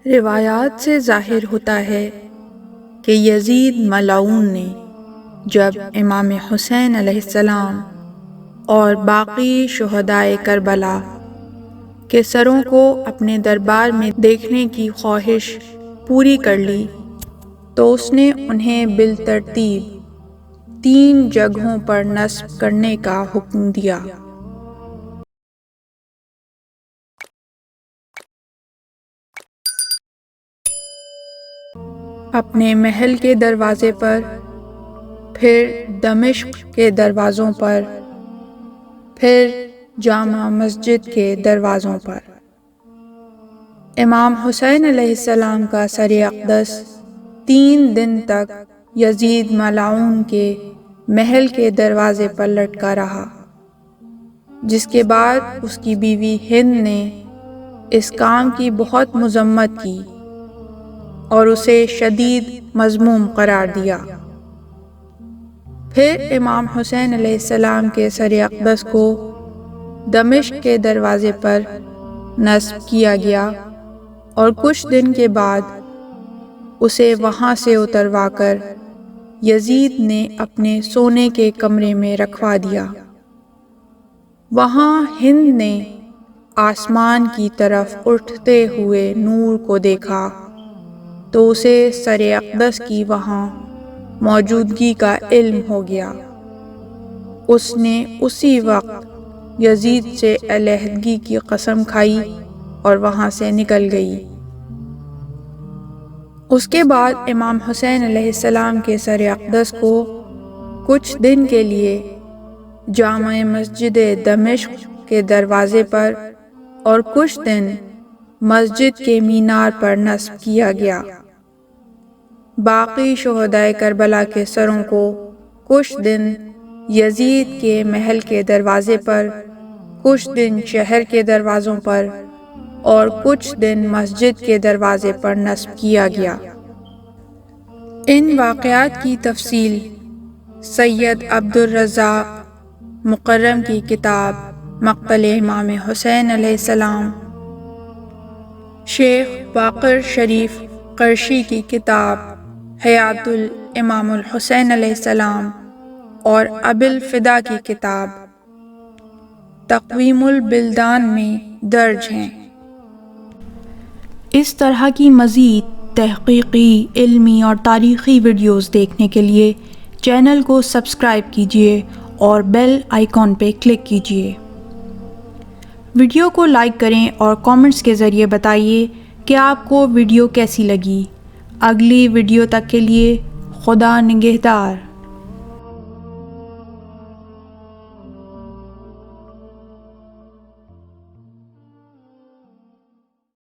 روایات سے ظاہر ہوتا ہے کہ یزید ملعون نے جب امام حسین علیہ السلام اور باقی شہدائے کربلا کے سروں کو اپنے دربار میں دیکھنے کی خواہش پوری کر لی تو اس نے انہیں بالترتیب 3 جگہوں پر نصب کرنے کا حکم دیا۔ اپنے محل کے دروازے پر، پھر دمشق کے دروازوں پر، پھر جامع مسجد کے دروازوں پر۔ امام حسین علیہ السلام کا سر اقدس 3 دن تک یزید ملعون کے محل کے دروازے پر لٹکا رہا، جس کے بعد اس کی بیوی ہند نے اس کام کی بہت مذمت کی اور اسے شدید مذموم قرار دیا۔ پھر امام حسین علیہ السلام کے سر اقدس کو دمشق کے دروازے پر نصب کیا گیا اور کچھ دن کے بعد اسے وہاں سے اتروا کر یزید نے اپنے سونے کے کمرے میں رکھوا دیا۔ وہاں ہند نے آسمان کی طرف اٹھتے ہوئے نور کو دیکھا تو اسے سر اقدس کی وہاں موجودگی کا علم ہو گیا۔ اس نے اسی وقت یزید سے علیحدگی کی قسم کھائی اور وہاں سے نکل گئی۔ اس کے بعد امام حسین علیہ السلام کے سر اقدس کو کچھ دن کے لیے جامع مسجد دمشق کے دروازے پر اور کچھ دن مسجد کے مینار پر نصب کیا گیا۔ باقی شہدائے کربلا کے سروں کو کچھ دن یزید کے محل کے دروازے پر، کچھ دن شہر کے دروازوں پر اور کچھ دن مسجد کے دروازے پر نصب کیا گیا۔ ان واقعات کی تفصیل سید عبدالرزاق مکرم کی کتاب مقتل امام حسین علیہ السلام، شیخ باقر شریف قرشی کی کتاب حیات الامام الحسین علیہ السلام اور ابی الفدا کی کتاب تقویم البلدان میں درج ہیں۔ اس طرح کی مزید تحقیقی، علمی اور تاریخی ویڈیوز دیکھنے کے لیے چینل کو سبسکرائب کیجیے اور بیل آئیکن پہ کلک کیجیے۔ ویڈیو کو لائک کریں اور کامنٹس کے ذریعے بتائیے کہ آپ کو ویڈیو کیسی لگی۔ اگلی ویڈیو تک کے لیے خدا نگہدار۔